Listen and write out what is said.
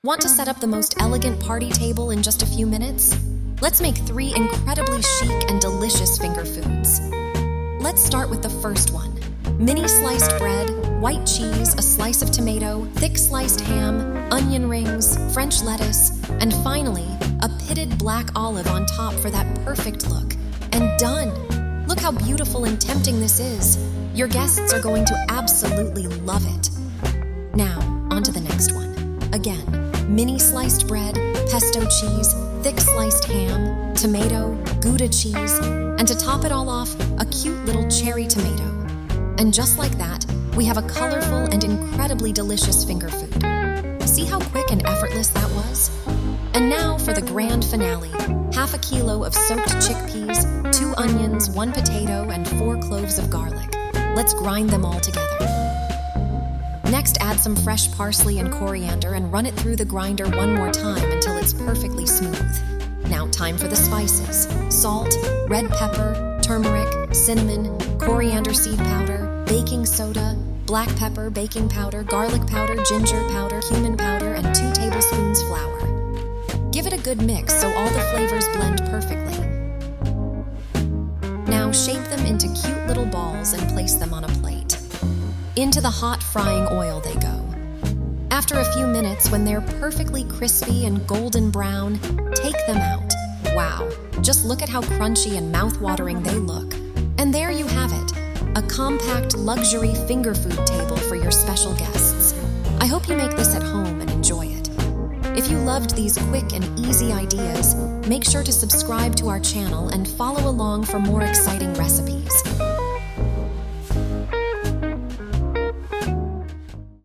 Want to set up the most elegant party table in just a few minutes? Let's make 3 incredibly chic and delicious finger foods. Let's start with the first one. Mini sliced bread, white cheese, a slice of tomato, thick sliced ham, onion rings, French lettuce, and finally, a pitted black olive on top for that perfect look. And done! Look how beautiful and tempting this is. Your guests are going to absolutely love it. Now, on to the next one. Again, mini sliced bread, pesto cheese, thick sliced ham, tomato, Gouda cheese, and to top it all off, a cute little cherry tomato. And just like that, we have a colorful and incredibly delicious finger food. See how quick and effortless that was? And now for the grand finale. Half a kilo of soaked chickpeas, 2 onions, 1 potato, and 4 cloves of garlic. Let's grind them all together. Next, add some fresh parsley and coriander and run it through the grinder one more time until it's perfectly smooth. Now, time for the spices. Salt, red pepper, turmeric, cinnamon, coriander seed powder, baking soda, black pepper, baking powder, garlic powder, ginger powder, cumin powder, and 2 tablespoons flour. Give it a good mix so all the flavors blend perfectly. Now, shape them into cute little balls and place them on a plate. Into the hot frying oil they go. After a few minutes, when they're perfectly crispy and golden brown, take them out. Wow, just look at how crunchy and mouth-watering they look. And there you have it, a compact luxury finger food table for your special guests. I hope you make this at home and enjoy it. If you loved these quick and easy ideas, make sure to subscribe to our channel and follow along for more exciting recipes.